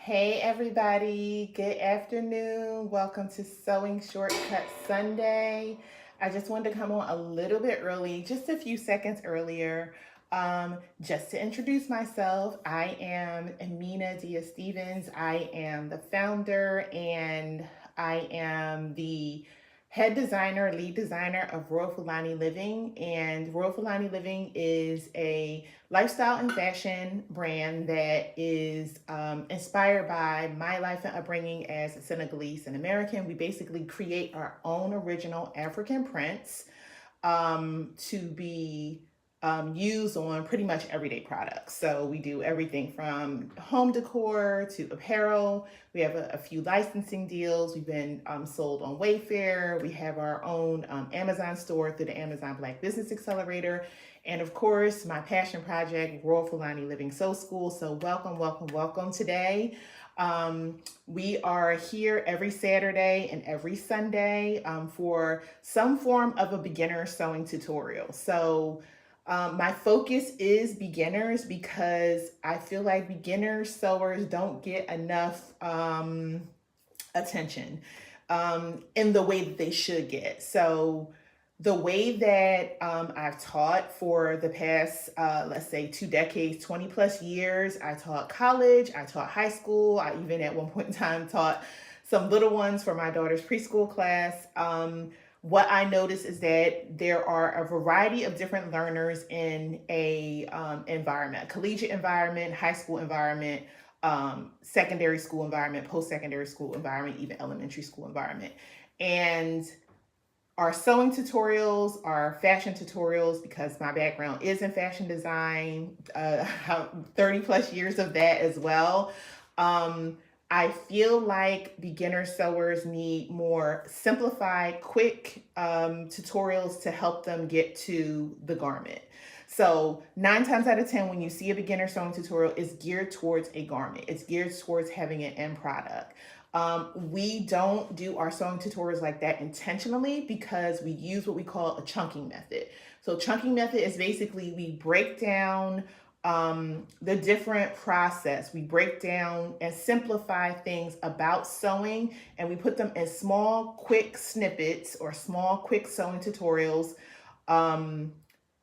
Hey everybody, good afternoon. Welcome to Sewing Shortcut Sunday. I just wanted to come on a little bit early, just a few seconds earlier, just to introduce myself. I am Amina Dia Stevens. I am the founder and I am the head designer, lead designer of Royal Fulani Living. And Royal Fulani Living is a lifestyle and fashion brand that is inspired by my life and upbringing as a Senegalese and American. We basically create our own original African prints to be used on pretty much everyday products. So we do everything from home decor to apparel. We have a few licensing deals. We've been sold on Wayfair. We have our own Amazon store through the Amazon Black Business Accelerator. And of course, my passion project, Royal Fulani Living Sew School. So welcome, welcome, welcome today. We are here every Saturday and every Sunday for some form of a beginner sewing tutorial. So my focus is beginners because I feel like beginner sewers don't get enough attention in the way that they should get. So the way that I've taught for the past, let's say 2 decades, 20 plus years, I taught college, I taught high school, I even at one point in time taught some little ones for my daughter's preschool class. What I notice is that there are a variety of different learners in a environment, collegiate environment, high school environment, secondary school environment, post-secondary school environment, even elementary school environment. And our sewing tutorials, our fashion tutorials, because my background is in fashion design, 30 plus years of that as well. I feel like beginner sewers need more simplified, quick tutorials to help them get to the garment. So 9 times out of 10, when you see a beginner sewing tutorial, it's geared towards a garment. It's geared towards having an end product. We don't do our sewing tutorials like that intentionally because we use what we call a chunking method. So chunking method is basically we break down the different process. We break down and simplify things about sewing, and we put them in small, quick snippets or small, quick sewing tutorials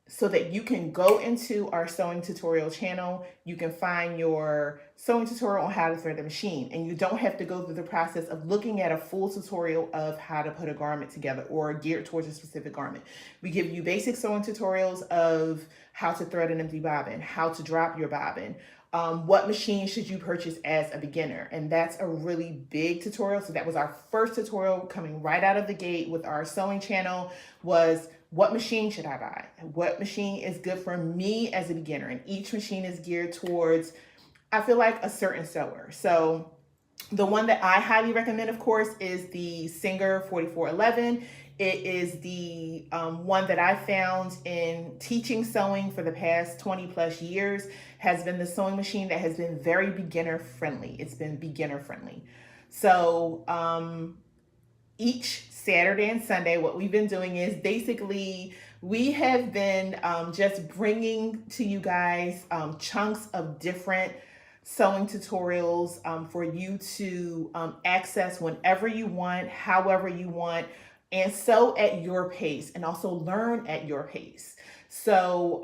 so that you can go into our sewing tutorial channel. You can find your sewing tutorial on how to thread the machine, and you don't have to go through the process of looking at a full tutorial of how to put a garment together or geared towards a specific garment. We give you basic sewing tutorials of how to thread an empty bobbin, how to drop your bobbin, what machine should you purchase as a beginner. And that's a really big tutorial. So that was our first tutorial coming right out of the gate with our sewing channel was what machine should I buy? What machine is good for me as a beginner? And each machine is geared towards, I feel like, a certain sewer. So the one that I highly recommend, of course, is the Singer 4411. It is the one that I found in teaching sewing for the past 20 plus years, has been the sewing machine that has been very beginner friendly. It's been beginner friendly. So each Saturday and Sunday, what we've been doing is basically we have been just bringing to you guys chunks of different sewing tutorials for you to access whenever you want, however you want, and sew at your pace and also learn at your pace. So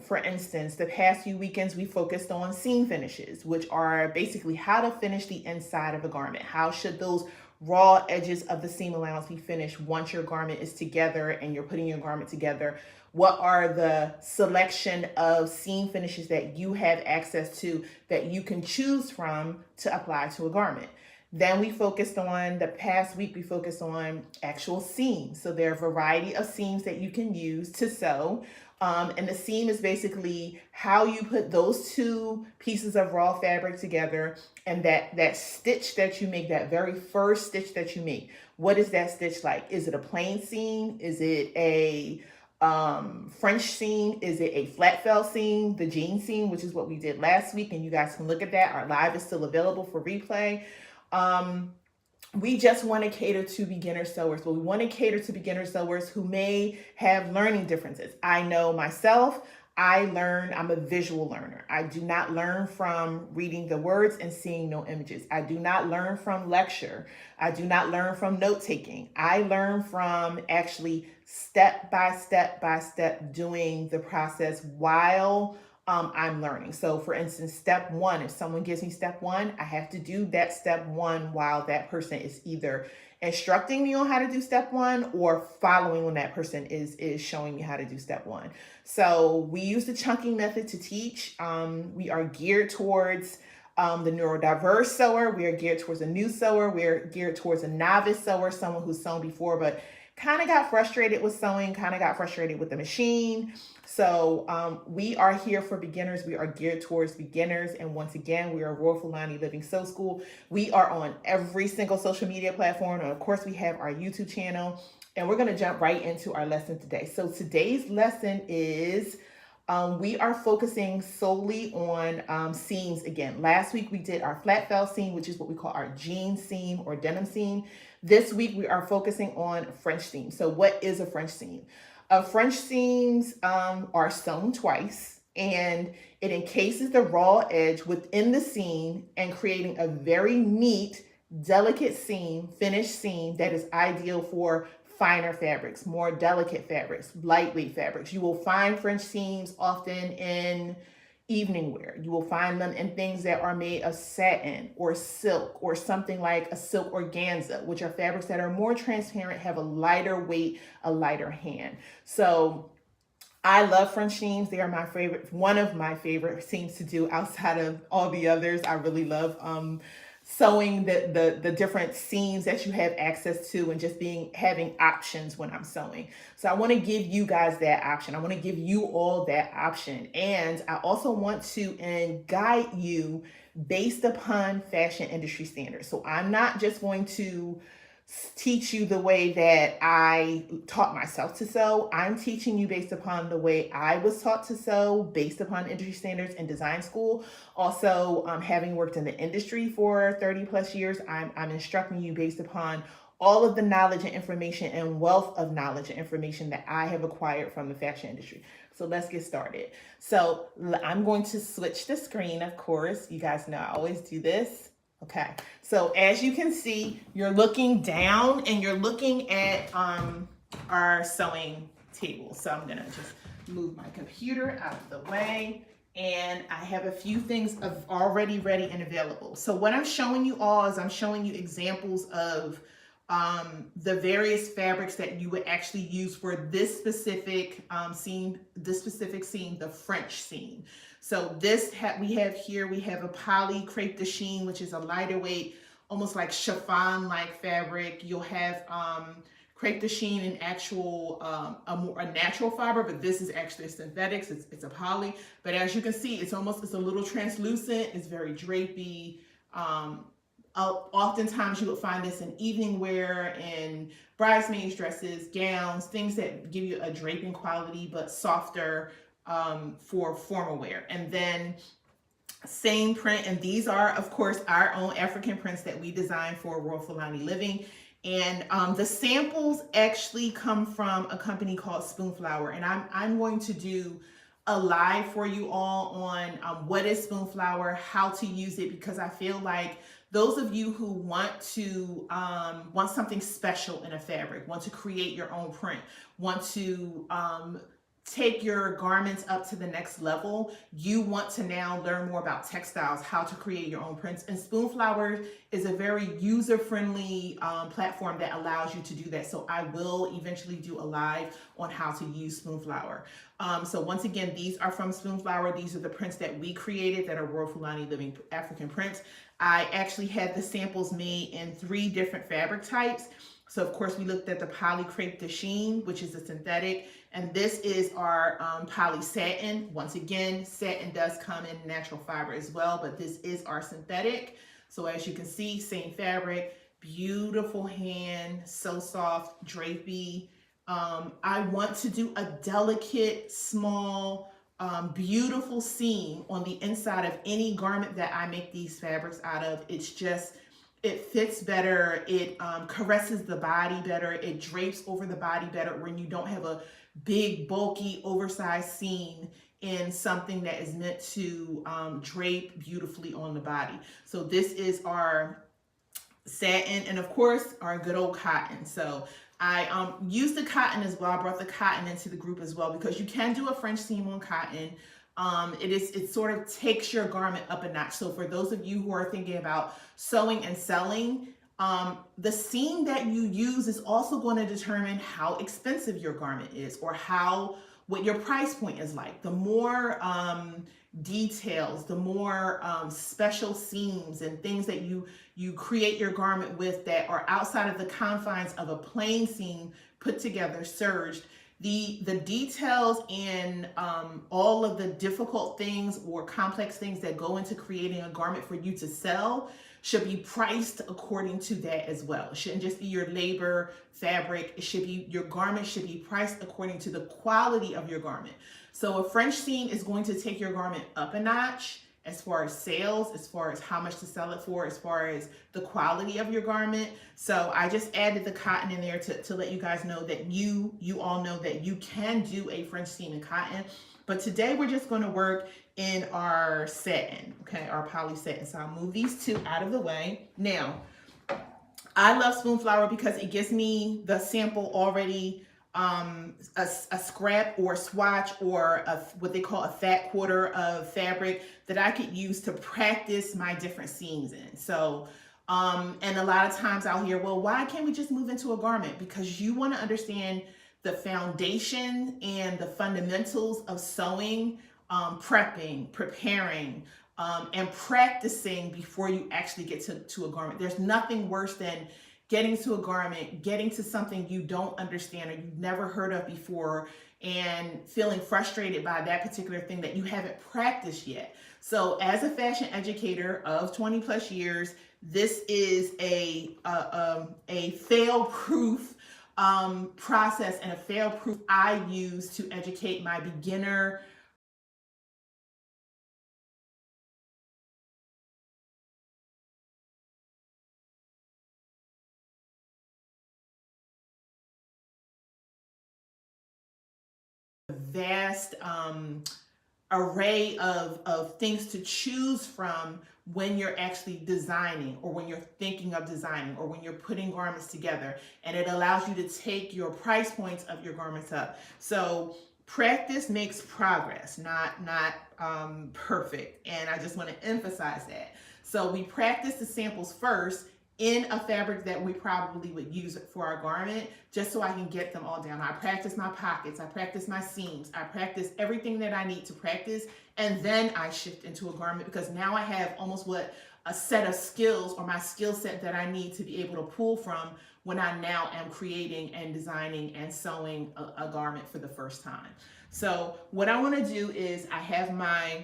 for instance, the past few weekends, we focused on seam finishes, which are basically how to finish the inside of a garment. How should those raw edges of the seam allowance be finished once your garment is together and you're putting your garment together? What are the selection of seam finishes that you have access to that you can choose from to apply to a garment? Then we focused on, the past week, we focused on actual seams. So there are a variety of seams that you can use to sew. And the seam is basically how you put those two pieces of raw fabric together, and that stitch that you make, that very first stitch that you make. What is that stitch like? Is it a plain seam? Is it a French seam? Is it a flat fell seam? The jean seam, which is what we did last week, and you guys can look at that. Our live is still available for replay. We just want to cater to beginner sewers, but we want to cater to beginner sewers who may have learning differences. I know myself, I'm a visual learner. I do not learn from reading the words and seeing no images. I do not learn from lecture. I do not learn from note taking. I learn from actually step by step doing the process while I'm learning. So, for instance, step one, if someone gives me step one, I have to do that step one while that person is either instructing me on how to do step one or following when that person is showing me how to do step one. So we use the chunking method to teach. We are geared towards the neurodiverse sewer. We are geared towards a new sewer. We're geared towards a novice sewer, someone who's sewn before but kind of got frustrated with sewing, kind of got frustrated with the machine. So we are here for beginners. We are geared towards beginners. And once again, we are Royal Fulani Living Sew School. We are on every single social media platform. And of course, we have our YouTube channel. And we're going to jump right into our lesson today. So today's lesson is we are focusing solely on seams again. Last week we did our flat fell seam, which is what we call our jean seam or denim seam. This week we are focusing on French seam. So what is a French seam? French seams are sewn twice, and it encases the raw edge within the seam and creating a very neat, delicate seam, finished seam that is ideal for finer fabrics, more delicate fabrics, lightweight fabrics. You will find French seams often in evening wear. You will find them in things that are made of satin or silk or something like a silk organza, which are fabrics that are more transparent, have a lighter weight, a lighter hand. So I love French seams. They are my favorite, one of my favorite seams to do outside of all the others. I really love sewing the different seams that you have access to and just having options when I'm sewing. So I want to give you guys that option. I want to give you all that option. And I also want to guide you based upon fashion industry standards. So I'm not just going to teach you the way that I taught myself to sew. I'm teaching you based upon the way I was taught to sew, based upon industry standards in design school. Also, having worked in the industry for 30 plus years, I'm instructing you based upon all of the knowledge and information and wealth of knowledge and information that I have acquired from the fashion industry. So let's get started. So I'm going to switch the screen, of course. You guys know I always do this. Okay, so as you can see, you're looking down and you're looking at our sewing table. So I'm gonna just move my computer out of the way, and I have a few things already ready and available. So what I'm showing you all is I'm showing you examples of the various fabrics that you would actually use for this specific seam, the French seam. So we have a poly crepe de chine, which is a lighter weight, almost like chiffon-like fabric. You'll have crepe de chine in actual, a natural fiber, but this is actually a synthetics. It's a poly, but as you can see, it's a little translucent. It's very drapey. Oftentimes you will find this in evening wear, in bridesmaids dresses, gowns, things that give you a draping quality, but softer for formal wear. And then same print, and these are of course our own African prints that we designed for Royal Fulani Living. And the samples actually come from a company called Spoonflower, and I'm going to do a live for you all on what is Spoonflower, how to use it, because I feel like those of you who want to want something special in a fabric, want to create your own print, want to take your garments up to the next level, you want to now learn more about textiles, how to create your own prints. And Spoonflower is a very user-friendly platform that allows you to do that. So I will eventually do a live on how to use Spoonflower. So once again, these are from Spoonflower. These are the prints that we created that are Royal Fulani Living African prints. I actually had the samples made in 3 different fabric types. So of course we looked at the poly crepe de chine, which is a synthetic, and this is our poly satin. Once again, satin does come in natural fiber as well, but this is our synthetic. So as you can see, same fabric, beautiful hand, so soft, drapey. I want to do a delicate, small, beautiful seam on the inside of any garment that I make these fabrics out of. It's just, it fits better, it caresses the body better, it drapes over the body better when you don't have a big, bulky, oversized seam in something that is meant to drape beautifully on the body. So this is our satin, and of course our good old cotton. So I used the cotton as well. I brought the cotton into the group as well because you can do a French seam on cotton. It sort of takes your garment up a notch. So for those of you who are thinking about sewing and selling, the seam that you use is also going to determine how expensive your garment is, or what your price point is like. The more details, the more special seams and things that you create your garment with that are outside of the confines of a plain seam put together, serged, the details and all of the difficult things or complex things that go into creating a garment for you to sell should be priced according to that as well. It shouldn't just be your labor, fabric. It should be, your garment should be priced according to the quality of your garment. So a French seam is going to take your garment up a notch as far as sales, as far as how much to sell it for, as far as the quality of your garment. So I just added the cotton in there to let you guys know that you all know that you can do a French seam in cotton. But today we're just going to work in our satin, okay, our poly satin. So I'll move these two out of the way. Now, I love spoon flower because it gives me the sample already, a scrap or swatch or what they call a fat quarter of fabric that I could use to practice my different seams in. So, and a lot of times I'll hear, well, why can't we just move into a garment? Because you want to understand the foundation and the fundamentals of sewing, prepping, preparing, and practicing before you actually get to a garment. There's nothing worse than getting to a garment, getting to something you don't understand or you've never heard of before, and feeling frustrated by that particular thing that you haven't practiced yet. So as a fashion educator of 20 plus years, this is a fail-proof process and a fail-proof I use to educate my beginner vast array of things to choose from when you're actually designing, or when you're thinking of designing, or when you're putting garments together. And it allows you to take your price points of your garments up. So practice makes progress, not perfect. And I just want to emphasize that. So we practice the samples first in a fabric that we probably would use for our garment, just so I can get them all down. I practice my pockets, I practice my seams, I practice everything that I need to practice, and then I shift into a garment, because now I have almost a set of skills, or my skill set that I need to be able to pull from when I now am creating and designing and sewing a garment for the first time. So what I want to do is, I have my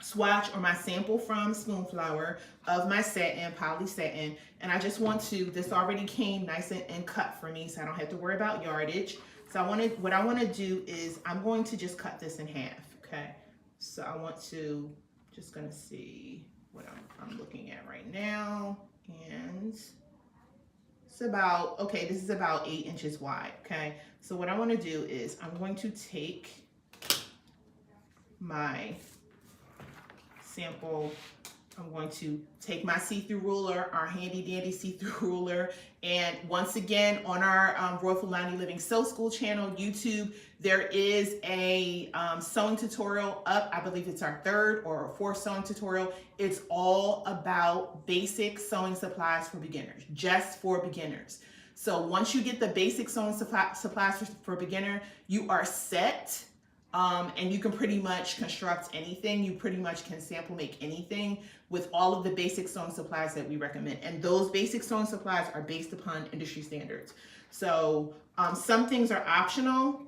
swatch or my sample from Spoonflower of my satin, poly satin, and I just want to, this already came nice and cut for me, so I don't have to worry about yardage. So what I want to do is, I'm going to just cut this in half, okay? So I want to, just gonna see what I'm looking at right now, and it's about, okay, this is about 8 inches wide, okay? So what I want to do is, I'm going to take my sample, I'm going to take my see-through ruler, our handy dandy see-through ruler, and once again on our Royal Fulani Living Sew School channel, YouTube, there is a sewing tutorial up. I believe it's our 3rd or 4th sewing tutorial. It's all about basic sewing supplies for beginners, just for beginners. So once you get the basic sewing supplies for beginner, you are set. And you can pretty much construct anything. You pretty much can sample make anything with all of the basic sewing supplies that we recommend. And those basic sewing supplies are based upon industry standards. So some things are optional,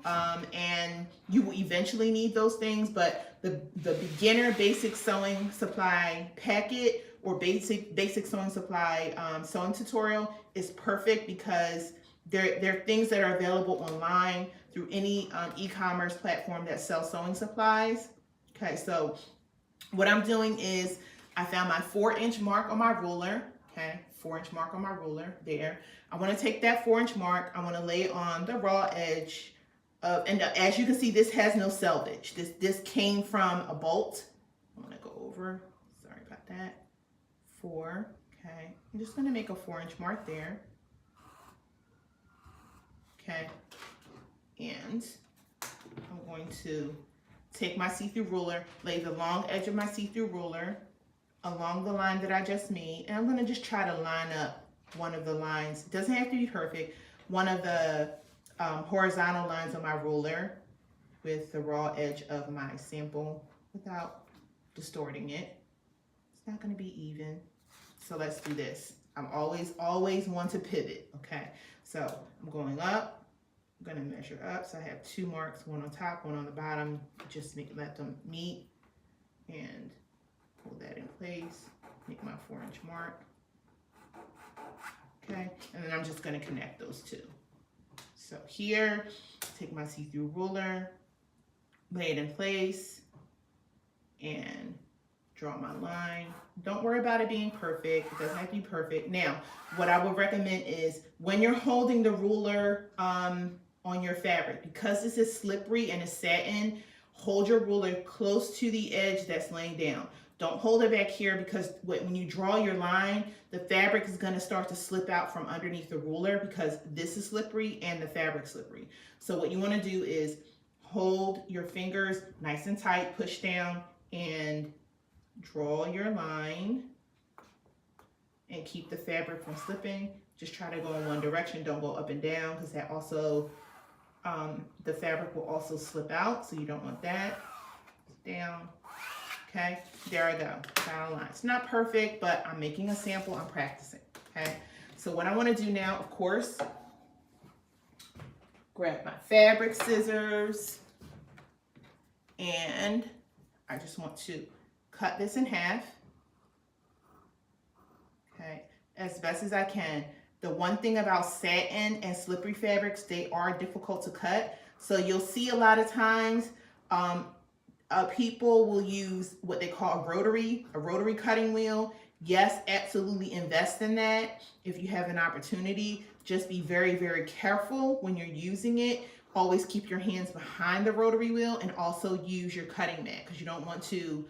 and you will eventually need those things, but the beginner basic sewing supply packet, or basic sewing supply sewing tutorial is perfect, because there are things that are available online through any e-commerce platform that sells sewing supplies. Okay, so what I'm doing is, I found my 4-inch mark on my ruler. Okay, 4-inch mark on my ruler there. I want to take that 4-inch mark, I want to lay it on the raw edge And as you can see, this has no selvage. This came from a bolt. I'm gonna go over, sorry about that. 4, okay. I'm just gonna make a 4-inch mark there. Okay, and I'm going to take my see-through ruler, lay the long edge of my see-through ruler along the line that I just made, and I'm gonna just try to line up one of the lines. It doesn't have to be perfect. One of the horizontal lines on my ruler with the raw edge of my sample without distorting it. It's not gonna be even. So let's do this. I'm always want to pivot, okay? So I'm going up, I'm gonna measure up. So I have 2 marks, one on top, one on the bottom. Just let them meet and hold that in place. Make my 4-inch mark, okay? And then I'm just gonna connect those two. So here, take my see-through ruler, lay it in place, and draw my line. Don't worry about it being perfect. It doesn't have to be perfect. Now, what I would recommend is when you're holding the ruler on your fabric, because this is slippery and it's satin, hold your ruler close to the edge that's laying down. Don't hold it back here, because when you draw your line, the fabric is gonna start to slip out from underneath the ruler, because this is slippery and the fabric's slippery. So what you wanna do is hold your fingers nice and tight, push down, and draw your line and keep the fabric from slipping. Just try to go in one direction, don't go up and down, because that also, the fabric will also slip out, so you don't want that. Down, okay, there I go, got a line. It's not perfect, but I'm making a sample, I'm practicing, okay? So what I wanna do now, of course, grab my fabric scissors, and I just want to cut this in half, okay, as best as I can. The one thing about satin and slippery fabrics, they are difficult to cut. So you'll see a lot of times people will use what they call a rotary cutting wheel. Yes, absolutely invest in that if you have an opportunity. Just be very, very careful when you're using it. Always keep your hands behind the rotary wheel, and also use your cutting mat, because you don't want to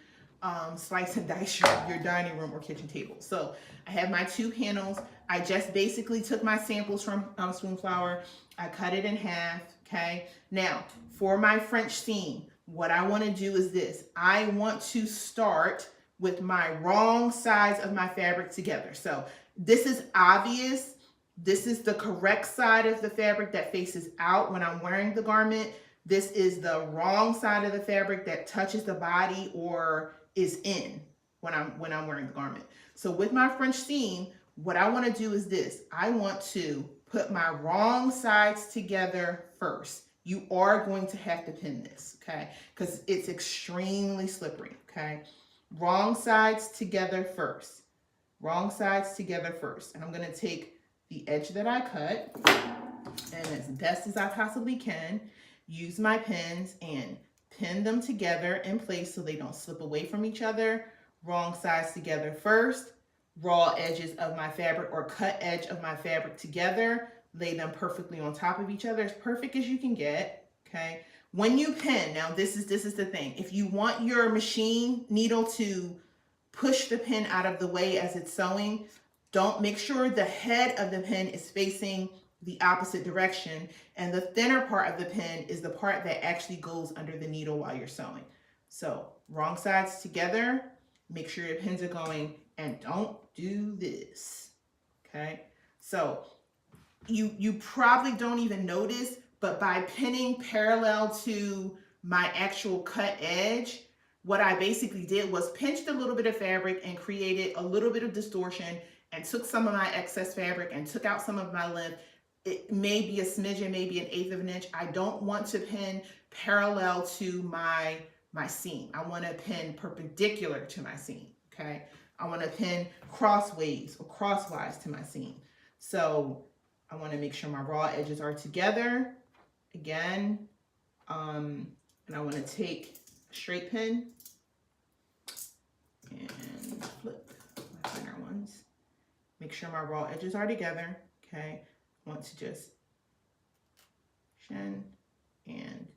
slice and dice your dining room or kitchen table. So I have my 2 panels. I just basically took my samples from Spoon Flower. I cut it in half, okay? Now, for my French seam, what I want to do is this. I want to start with my wrong sides of my fabric together. So this is obvious. This is the correct side of the fabric that faces out when I'm wearing the garment. This is the wrong side of the fabric that touches the body or is in when I'm wearing the garment. So with my French seam, what I want to do is this. I want to put my wrong sides together first. You are going to have to pin this, okay? Because it's extremely slippery, okay? Wrong sides together first. Wrong sides together first. And I'm going to take the edge that I cut, and as best as I possibly can, use my pins and pin them together in place so they don't slip away from each other. Wrong sides together first. Raw edges of my fabric or cut edge of my fabric together. Lay them perfectly on top of each other, as perfect as you can get, okay? When you pin, now this is the thing. If you want your machine needle to push the pin out of the way as it's sewing, don't make sure the head of the pin is facing the opposite direction, and the thinner part of the pin is the part that actually goes under the needle while you're sewing. So wrong sides together, make sure your pins are going, and don't do this, okay? So you probably don't even notice, but by pinning parallel to my actual cut edge, what I basically did was pinched a little bit of fabric and created a little bit of distortion, and took some of my excess fabric and took out some of my length. It may be a smidgen, maybe 1/8 of an inch. I don't want to pin parallel to my seam. I want to pin perpendicular to my seam, okay? I want to pin crossways or crosswise to my seam. So I want to make sure my raw edges are together again. And I want to take a straight pin and flip my thinner ones. Make sure my raw edges are together, okay? I want to just shin and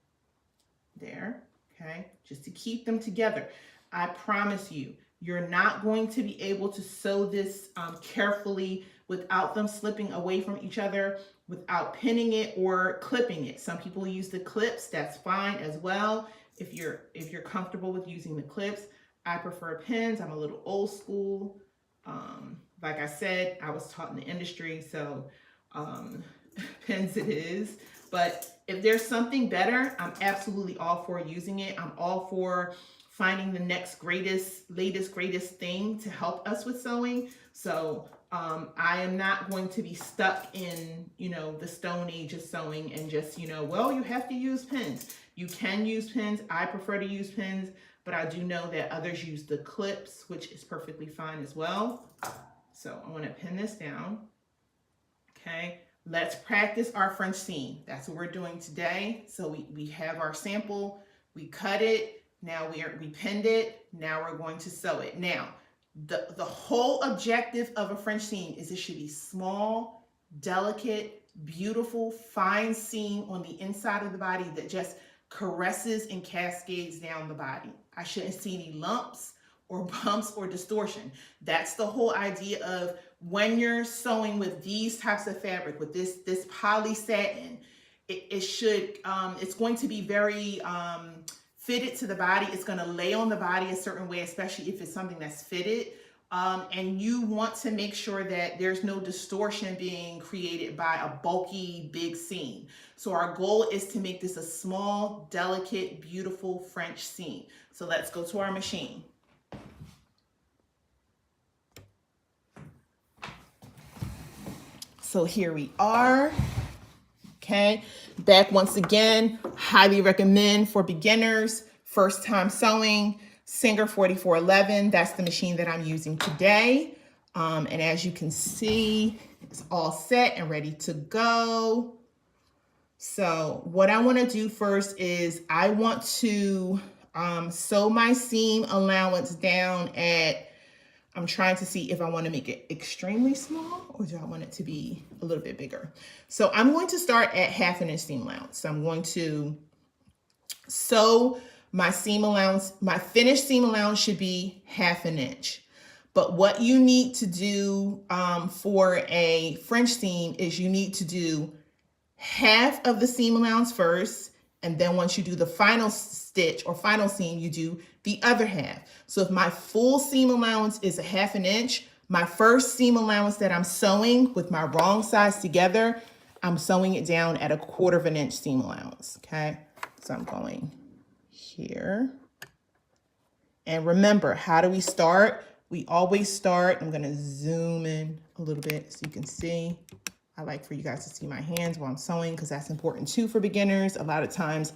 there, okay? Just to keep them together. I promise you, you're not going to be able to sew this carefully without them slipping away from each other, without pinning it or clipping it. Some people use the clips, that's fine as well. If you're comfortable with using the clips, I prefer pins. I'm a little old school. Like I said, I was taught in the industry, so pins it is. But if there's something better, I'm absolutely all for using it. I'm all for finding the next latest, greatest thing to help us with sewing. So I am not going to be stuck in, the stone age of sewing and just, well, you have to use pins. You can use pins. I prefer to use pins, but I do know that others use the clips, which is perfectly fine as well. So I want to pin this down. Okay. Let's practice our French seam. That's what we're doing today. So we have our sample, we cut it, now we pinned it, now we're going to sew it. Now, the whole objective of a French seam is it should be small, delicate, beautiful, fine seam on the inside of the body that just caresses and cascades down the body. I shouldn't see any lumps or bumps or distortion. That's the whole idea of when you're sewing with these types of fabric, with this poly satin, it's going to be very fitted to the body. It's going to lay on the body a certain way, especially if it's something that's fitted. And you want to make sure that there's no distortion being created by a bulky, big seam. So our goal is to make this a small, delicate, beautiful French seam. So let's go to our machine. So here we are, okay? Back once again, highly recommend for beginners, first time sewing, Singer 4411, that's the machine that I'm using today. And as you can see, it's all set and ready to go. So what I wanna do first is I want to sew my seam allowance down at, I'm trying to see if I want to make it extremely small or do I want it to be a little bit bigger. So I'm going to start at 1/2 inch seam allowance. So I'm going to sew my seam allowance. My finished seam allowance should be 1/2 inch. But what you need to do for a French seam is you need to do half of the seam allowance first. And then once you do the final stitch or final seam, you do the other half. So if my full seam allowance is 1/2 inch, my first seam allowance that I'm sewing with my wrong sides together, I'm sewing it down at 1/4 inch seam allowance, okay? So I'm going here. And remember, how do we start? We always start, I'm gonna zoom in a little bit so you can see. I like for you guys to see my hands while I'm sewing because that's important too for beginners. A lot of times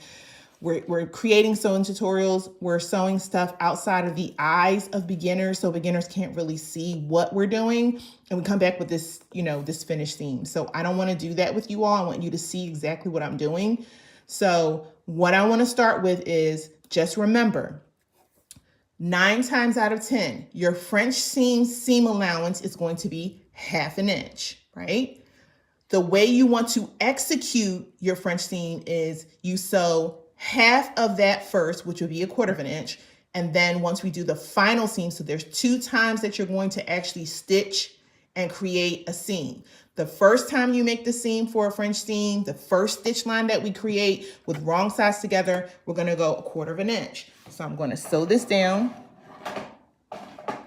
we're creating sewing tutorials, we're sewing stuff outside of the eyes of beginners so beginners can't really see what we're doing. And we come back with this, this finished seam. So I don't want to do that with you all. I want you to see exactly what I'm doing. So what I want to start with is just remember, 9 times out of 10, your French seam allowance is going to be 1/2 inch, right? The way you want to execute your French seam is you sew half of that first, which would be 1/4 inch. And then once we do the final seam, so there's 2 times that you're going to actually stitch and create a seam. The first time you make the seam for a French seam, the first stitch line that we create with wrong sides together, we're gonna go 1/4 inch. So I'm gonna sew this down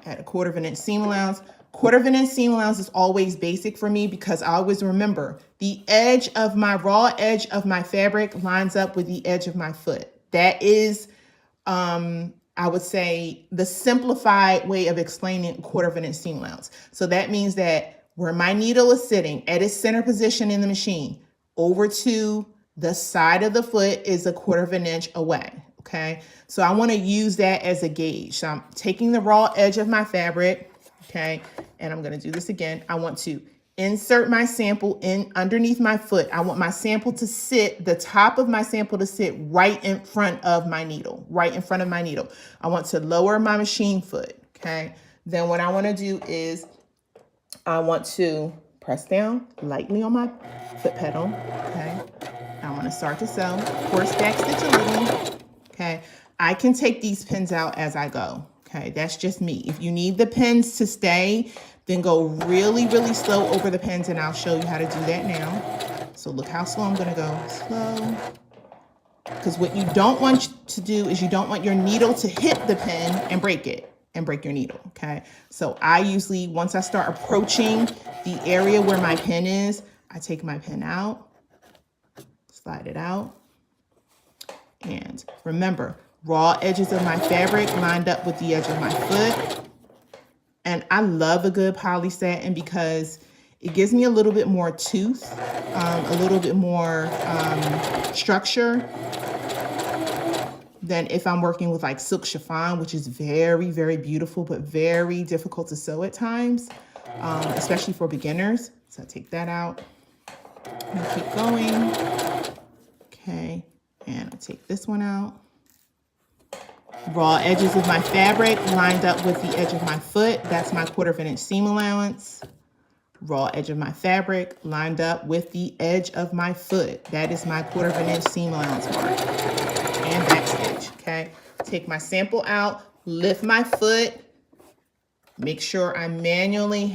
at 1/4 inch seam allowance. 1/4 inch seam allowance is always basic for me because I always remember the edge of my raw edge of my fabric lines up with the edge of my foot. That is, I would say, the simplified way of explaining 1/4 inch seam allowance. So that means that where my needle is sitting at its center position in the machine, over to the side of the foot is 1/4 inch away. Okay, so I want to use that as a gauge. So I'm taking the raw edge of my fabric. Okay, and I'm going to do this again. I want to insert my sample in underneath my foot. I want my sample to sit, the top of my sample to sit right in front of my needle, right in front of my needle. I want to lower my machine foot. Okay, then what I want to do is I want to press down lightly on my foot pedal. Okay, I I'm gonna start to sew. Of course, back stitch a little, okay? I can take these pins out as I go, okay? That's just me. If you need the pins to stay, then go really, really slow over the pins, and I'll show you how to do that now. So look how slow I'm gonna go, slow. Because what you don't want to do is you don't want your needle to hit the pin and break it and break your needle, okay? So I usually, once I start approaching the area where my pin is, I take my pin out, slide it out, and remember, raw edges of my fabric lined up with the edge of my foot. And I love a good poly satin because it gives me a little bit more tooth, a little bit more structure than if I'm working with like silk chiffon, which is very, very beautiful, but very difficult to sew at times, especially for beginners. So I take that out and keep going. Okay, and I take this one out. Raw edges of my fabric lined up with the edge of my foot. That's my 1/4 inch seam allowance. Raw edge of my fabric lined up with the edge of my foot. That is my 1/4 inch seam allowance mark. And back stitch, okay? Take my sample out, lift my foot, make sure I manually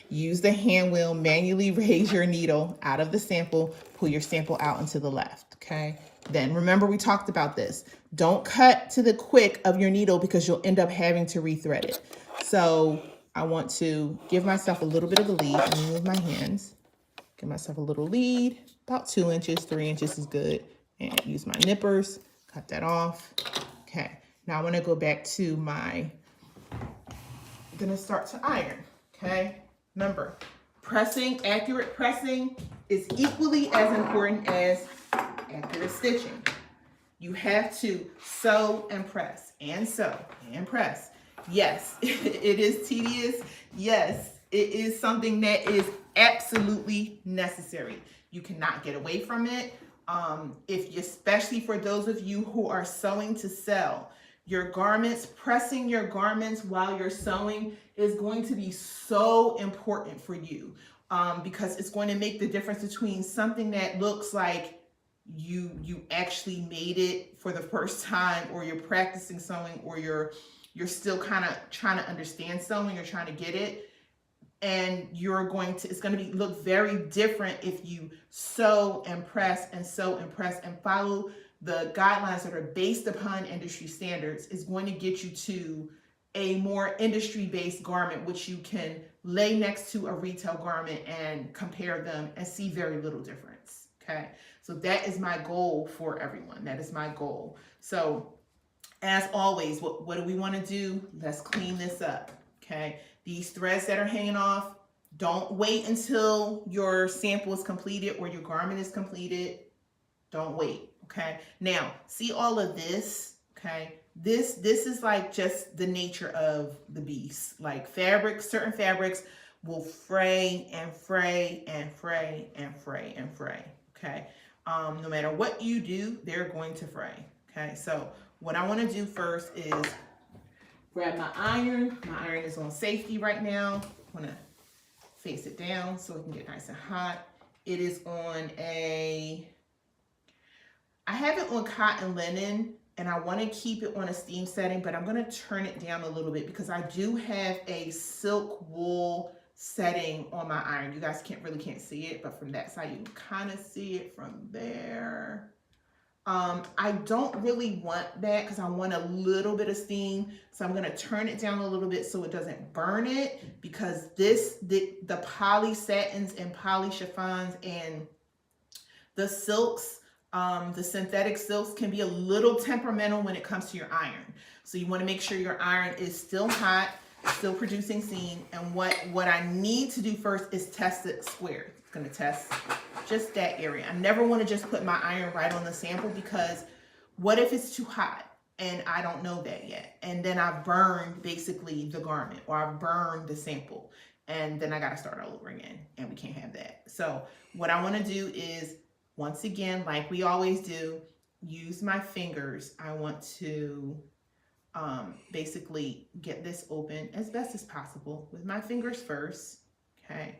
use the hand wheel, manually raise your needle out of the sample, pull your sample out and to the left, okay? Then remember we talked about this. Don't cut to the quick of your needle because you'll end up having to rethread it. So I want to give myself a little bit of a lead. Let me move my hands. Give myself a little lead, about 2 inches, 3 inches is good. And use my nippers, cut that off. Okay, now I wanna go back to I'm gonna start to iron, okay? Remember, accurate pressing is equally as important as accurate stitching. You have to sew and press, and sew and press. Yes, it is tedious. Yes, it is something that is absolutely necessary. You cannot get away from it. Especially for those of you who are sewing to sell, your garments, pressing your garments while you're sewing is going to be so important for you because it's going to make the difference between something that looks like you actually made it for the first time, or you're practicing sewing, or you're still kind of trying to understand sewing or trying to get it. And it's going to look very different if you sew and press and sew and press and follow the guidelines that are based upon industry standards. Is going to get you to a more industry-based garment, which you can lay next to a retail garment and compare them and see very little difference, okay? So that is my goal for everyone. That is my goal. So as always, what do we want to do? Let's clean this up, okay? These threads that are hanging off, don't wait until your sample is completed or your garment is completed. Don't wait, okay? Now, see all of this, okay? This is like just the nature of the beast. Like certain fabrics will fray and fray and fray and fray and fray, okay? No matter what you do, they're going to fray, okay? So what I want to do first is grab my iron. My iron is on safety right now. I'm gonna face it down so it can get nice and hot. It is on I have it on cotton linen, and I want to keep it on a steam setting, but I'm gonna turn it down a little bit because I do have a silk wool setting on my iron. You guys can't see it, but from that side you can kind of see it from there. I don't really want that because I want a little bit of steam. So I'm going to turn it down a little bit so it doesn't burn it, because the poly satins and poly chiffons and the silks, the synthetic silks can be a little temperamental when it comes to your iron. So you want to make sure your iron is still hot, still producing steam. And what I need to do first is test it square. It's going to test just that area. I never want to just put my iron right on the sample, because what if it's too hot and I don't know that yet? And then I've burned basically the garment, or I've burned the sample, and then I got to start all over again, and we can't have that. So what I want to do is, once again, like we always do, use my fingers. I want to basically get this open as best as possible with my fingers first, okay?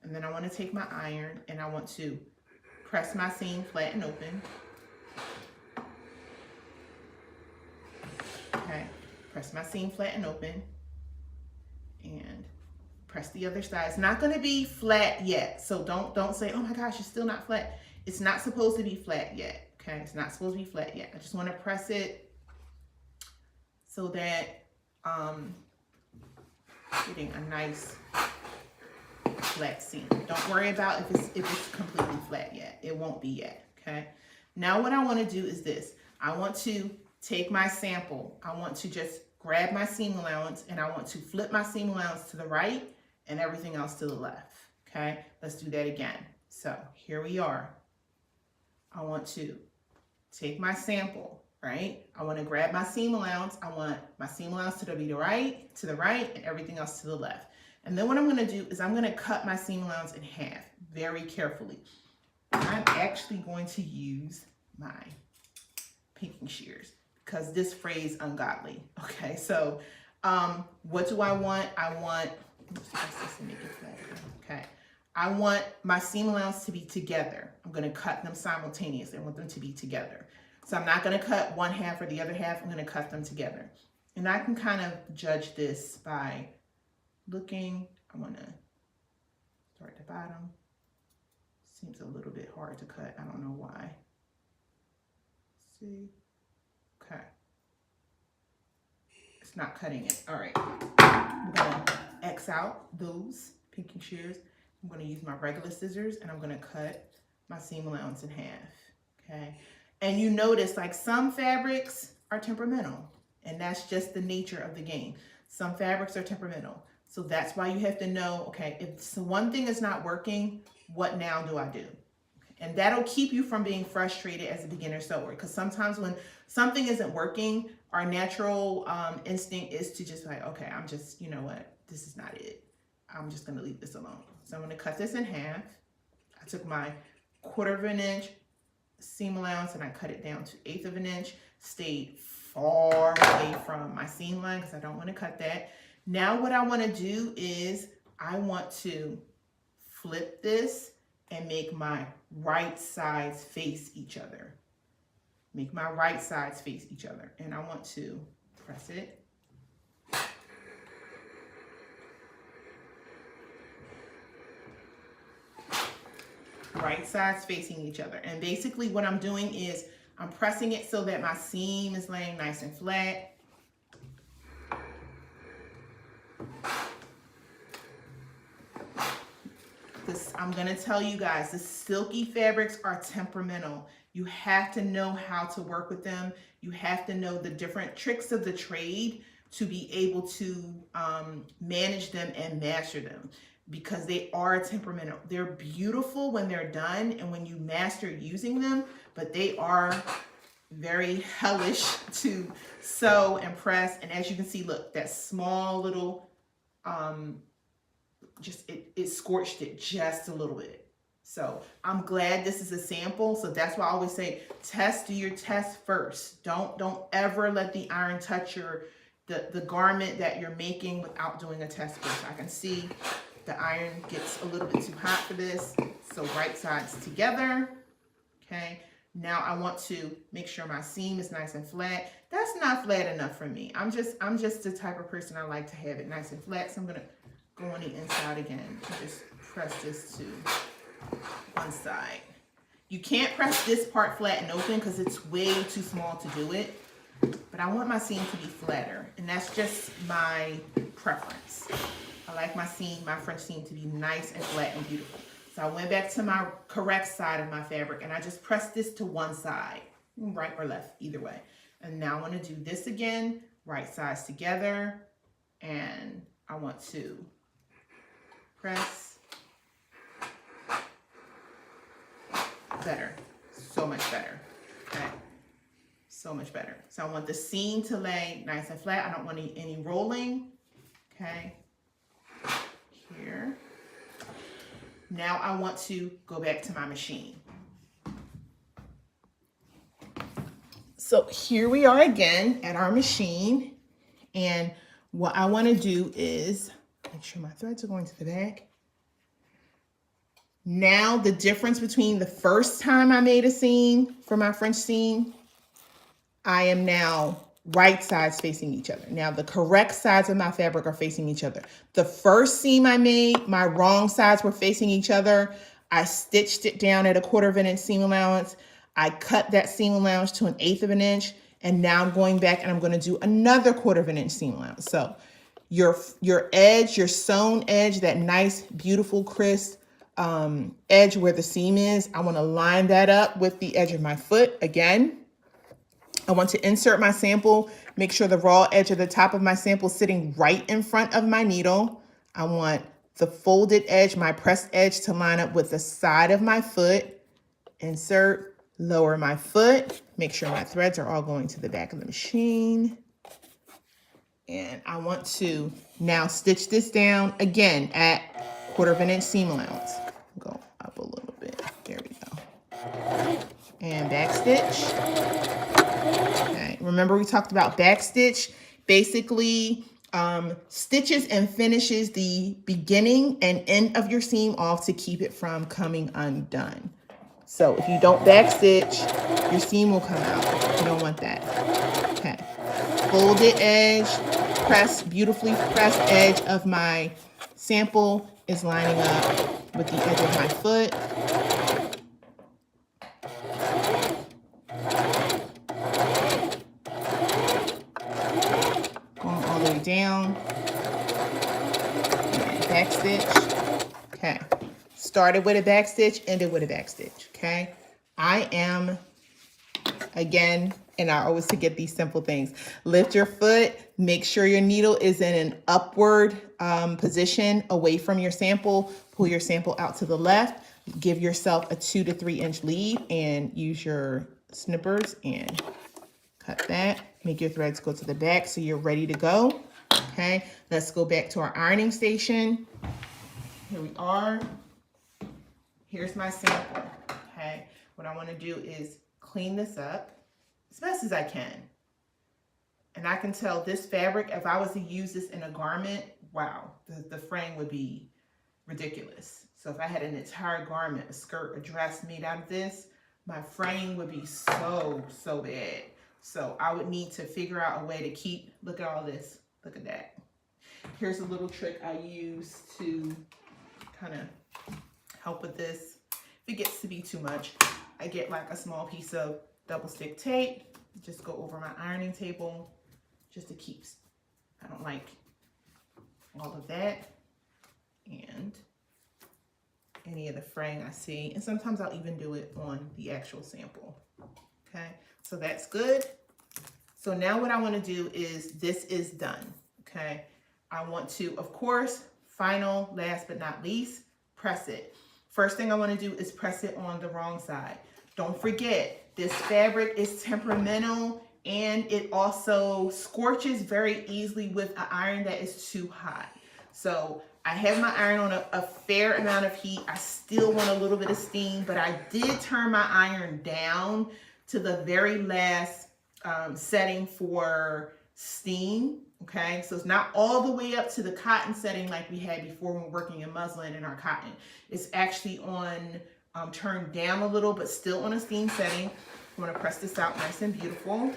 And then I want to take my iron and I want to press my seam flat and open. Okay, press my seam flat and open, and press the other side. It's not going to be flat yet, so don't say, oh my gosh, it's still not flat. It's not supposed to be flat yet. Okay, it's not supposed to be flat yet. I just want to press it so that getting a nice flat seam. Don't worry about if it's completely flat yet. It won't be yet. Okay. Now what I want to do is this. I want to take my sample. I want to just grab my seam allowance and I want to flip my seam allowance to the right and everything else to the left. Okay. Let's do that again. So here we are. I want to take my sample, right? I want to grab my seam allowance. I want my seam allowance to be the right, and everything else to the left. And then what I'm going to do is I'm going to cut my seam allowance in half very carefully. I'm actually going to use my pinking shears because this frays ungodly. Okay, so what do I want? I want, okay. I want my seam allowance to be together. I'm going to cut them simultaneously. I want them to be together. So I'm not going to cut one half or the other half. I'm going to cut them together. And I can kind of judge this by looking. I want to start at the bottom. Seems a little bit hard to cut. I don't know why. Let's see. Okay. It's not cutting it. All right. I'm going to X out those pinking shears. I'm going to use my regular scissors and I'm going to cut my seam allowance in half. Okay. And you notice like some fabrics are temperamental and that's just the nature of the game. Some fabrics are temperamental. So that's why you have to know, okay, if one thing is not working, what now do I do? And that'll keep you from being frustrated as a beginner sewer. Because sometimes when something isn't working, our natural instinct is to just like, okay, I'm just, you know what, this is not it. I'm just going to leave this alone. So I'm going to cut this in half. I took my 1/4 of an inch seam allowance and I cut it down to 1/8 of an inch. Stayed far away from my seam line because I don't want to cut that. Now what I want to do is I want to flip this and make my right sides face each other. Make my right sides face each other. And I want to press it. Right sides facing each other. And basically what I'm doing is I'm pressing it so that my seam is laying nice and flat. I'm going to tell you guys, the silky fabrics are temperamental. You have to know how to work with them. You have to know the different tricks of the trade to be able to manage them and master them because they are temperamental. They're beautiful when they're done and when you master using them, but they are very hellish to sew and press. And as you can see, look, that small little it scorched it just a little bit. So I'm glad this is a sample. So that's why I always say do your test first. Don't ever let the iron touch the garment that you're making without doing a test first. I can see the iron gets a little bit too hot for this. So right sides together. Okay. Now I want to make sure my seam is nice and flat. That's not flat enough for me. I'm just the type of person I like to have it nice and flat. So I'm going to go on the inside again and just press this to one side. You can't press this part flat and open because it's way too small to do it. But I want my seam to be flatter. And that's just my preference. I like my French seam to be nice and flat and beautiful. So I went back to my correct side of my fabric and I just pressed this to one side, right or left, either way. And now I want to do this again, right sides together. And I want to press. Better, so much better. Okay, so much better. So I want the seam to lay nice and flat. I don't want any rolling. Okay, here. Now I want to go back to my machine. So here we are again at our machine. And what I want to do is make sure my threads are going to the back. Now the difference between the first time I made a seam for my French seam, I am now right sides facing each other. Now the correct sides of my fabric are facing each other. The first seam I made, my wrong sides were facing each other. I stitched it down at a 1/4 of an inch seam allowance. I cut that seam allowance to 1/8 of an inch. And now I'm going back and I'm going to do another 1/4 of an inch seam allowance. So your edge, your sewn edge, that nice, beautiful, crisp edge where the seam is, I want to line that up with the edge of my foot again. I want to insert my sample, make sure the raw edge of the top of my sample is sitting right in front of my needle. I want the folded edge, my pressed edge, to line up with the side of my foot. Insert, lower my foot, make sure my threads are all going to the back of the machine. And I want to now stitch this down again at 1/4 of an inch seam allowance. Go up a little bit. There we go. And back stitch. Okay. Remember we talked about back stitch. Basically, stitches and finishes the beginning and end of your seam off to keep it from coming undone. So if you don't back stitch, your seam will come out. You don't want that. Okay. Folded edge, beautifully pressed edge of my sample is lining up with the edge of my foot. Going all the way down. Back stitch. Okay. Started with a back stitch, ended with a back stitch. Okay. I am, again, and I always forget these simple things. Lift your foot, make sure your needle is in an upward position away from your sample. Pull your sample out to the left. Give yourself a 2 to 3 inch lead and use your snippers and cut that. Make your threads go to the back so you're ready to go. Okay, let's go back to our ironing station. Here we are. Here's my sample. Okay, what I want to do is clean this up as best as I can. And I can tell this fabric, if I was to use this in a garment, wow, the frame would be ridiculous. So if I had an entire garment, a skirt, a dress made out of this, my frame would be so bad. So I would need to figure out a way to keep, look at all this, look at that. Here's a little trick I use to kind of help with this. If it gets to be too much, I get like a small piece of double stick tape, just go over my ironing table, just to keep, I don't like all of that, and any of the fraying I see, and sometimes I'll even do it on the actual sample. Okay, so that's good. So now what I want to do is, this is done. Okay, I want to, of course, final, last but not least, press it. First thing I want to do is press it on the wrong side. Don't forget, this fabric is temperamental and it also scorches very easily with an iron that is too hot. So I have my iron on a fair amount of heat. I still want a little bit of steam, but I did turn my iron down to the very last setting for steam. Okay, so it's not all the way up to the cotton setting like we had before when we're working in muslin and our cotton. It's actually on turned down a little, but still on a steam setting. I'm going to press this out nice and beautiful.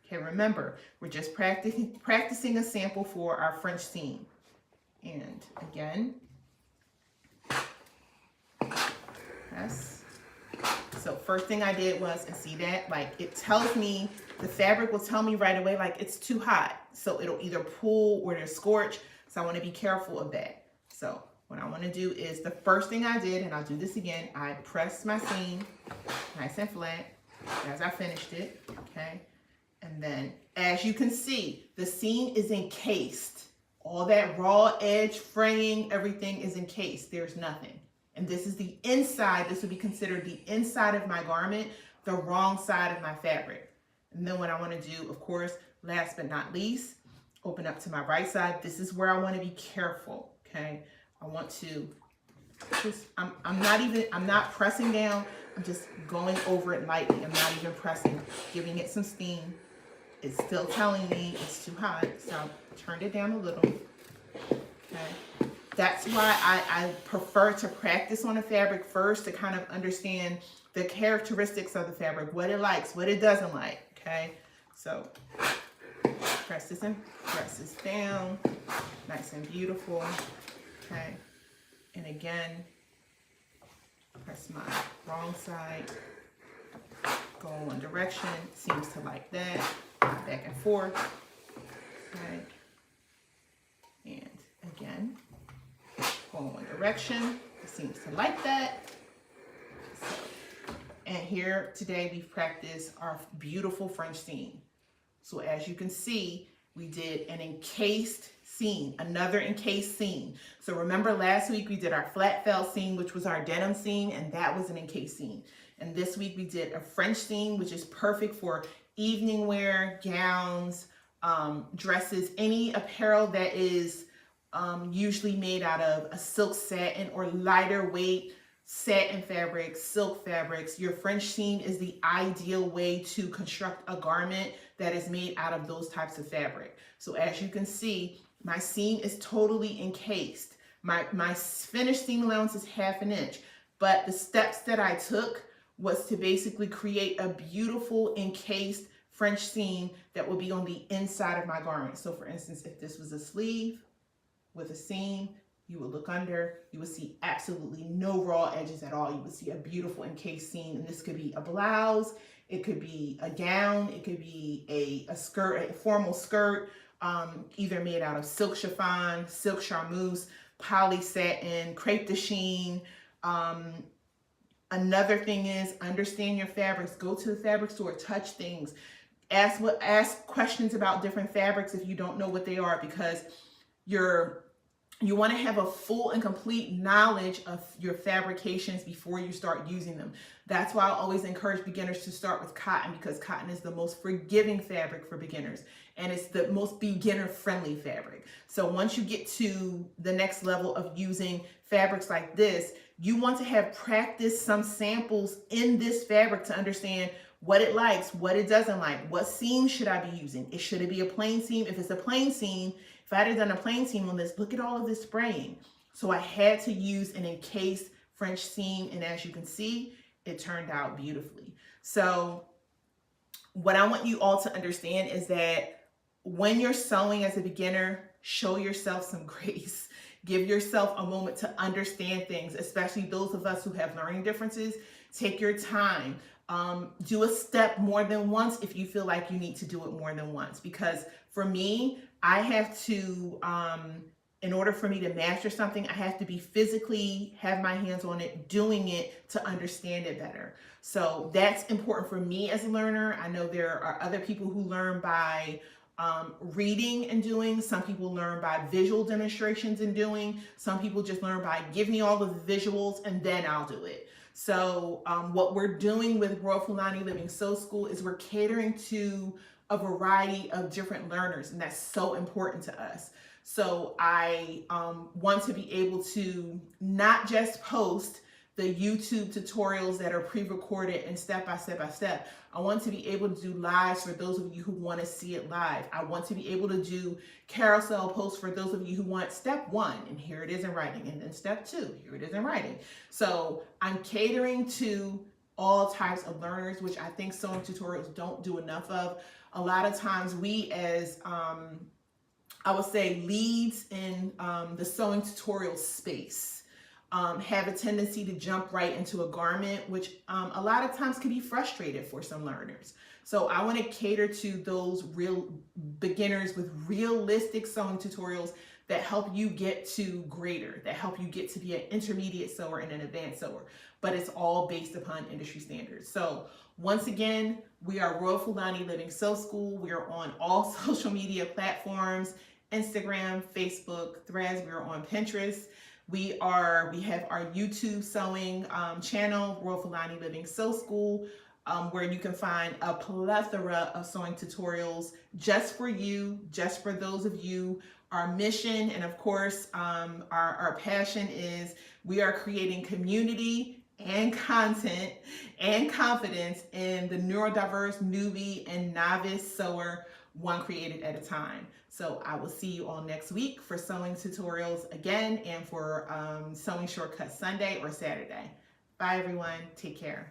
Okay, remember, we're just practicing a sample for our French seam. And again, press. So first thing I did was, and see that, like it tells me, the fabric will tell me right away, like it's too hot. So it'll either pull or it'll scorch. So I want to be careful of that. So what I want to do is, the first thing I did, and I'll do this again, I pressed my seam nice and flat as I finished it, okay? And then, as you can see, the seam is encased. All that raw edge, fraying, everything is encased. There's nothing. And this is the inside. This would be considered the inside of my garment, the wrong side of my fabric. And then what I want to do, of course, last but not least, open up to my right side. This is where I want to be careful, okay? I want to just, I'm not pressing down. I'm just going over it lightly. I'm not even pressing, giving it some steam. It's still telling me it's too hot, so I turned it down a little, okay? That's why I prefer to practice on a fabric first to kind of understand the characteristics of the fabric, what it likes, what it doesn't like, okay? So press this in, press this down, nice and beautiful, okay? And again, press my wrong side, go in one direction, seems to like that, back and forth, okay? And again, go in one direction, it seems to like that. So, and here today we've practiced our beautiful French seam. So as you can see, we did an encased seam, another encased seam. So remember last week we did our flat fell seam, which was our denim seam, and that was an encased seam. And this week we did a French seam, which is perfect for evening wear, gowns, dresses, any apparel that is usually made out of a silk satin or lighter weight satin fabrics, silk fabrics. Your French seam is the ideal way to construct a garment that is made out of those types of fabric. So as you can see, my seam is totally encased. My finished seam allowance is 1/2 inch, but the steps that I took was to basically create a beautiful encased French seam that will be on the inside of my garment. So for instance, if this was a sleeve with a seam, you would look under, you would see absolutely no raw edges at all. You would see a beautiful encased seam, and this could be a blouse, it could be a gown, it could be a skirt, a formal skirt, either made out of silk chiffon, silk charmeuse, poly satin, crepe de chine. Another thing is understand your fabrics. Go to the fabric store, touch things, ask questions about different fabrics if you don't know what they are, because you want to have a full and complete knowledge of your fabrications before you start using them. That's why I always encourage beginners to start with cotton, because cotton is the most forgiving fabric for beginners, and it's the most beginner-friendly fabric. So once you get to the next level of using fabrics like this, you want to have practiced some samples in this fabric to understand what it likes, what it doesn't like, what seam should I be using. Should it be a plain seam? If it's a plain seam, if I had done a plain seam on this, look at all of this spraying. So I had to use an encased French seam, and as you can see, it turned out beautifully. So what I want you all to understand is that when you're sewing as a beginner, show yourself some grace. Give yourself a moment to understand things, especially those of us who have learning differences. Take your time. Do a step more than once if you feel like you need to do it more than once. Because for me, I have to, in order for me to master something, I have to be physically, have my hands on it, doing it to understand it better. So that's important for me as a learner. I know there are other people who learn by reading and doing. Some people learn by visual demonstrations and doing. Some people just learn by give me all of the visuals and then I'll do it. So what we're doing with Royal Fulani Living Sew School is we're catering to a variety of different learners, and that's so important to us. So I want to be able to not just post the YouTube tutorials that are pre-recorded and step by step by step. I want to be able to do lives for those of you who want to see it live. I want to be able to do carousel posts for those of you who want step 1, and here it is in writing, and then step 2, here it is in writing. So I'm catering to all types of learners, which I think sewing tutorials don't do enough of. A lot of times we as I would say leads in the sewing tutorial space have a tendency to jump right into a garment, which a lot of times can be frustrated for some learners. So I want to cater to those real beginners with realistic sewing tutorials that help you get to greater, that help you get to be an intermediate sewer and an advanced sewer, but it's all based upon industry standards. So once again, we are Royal Fulani Living Sew School. We are on all social media platforms, Instagram, Facebook, Threads. We are on Pinterest. We have our YouTube sewing channel, Royal Fulani Living Sew School, where you can find a plethora of sewing tutorials just for you, just for those of you. Our mission and of course our passion is we are creating community and content and confidence in the neurodiverse, newbie, and novice sewer one created at a time. So I will see you all next week for sewing tutorials again, and for Sewing Shortcut Sunday or Saturday. Bye everyone, take care.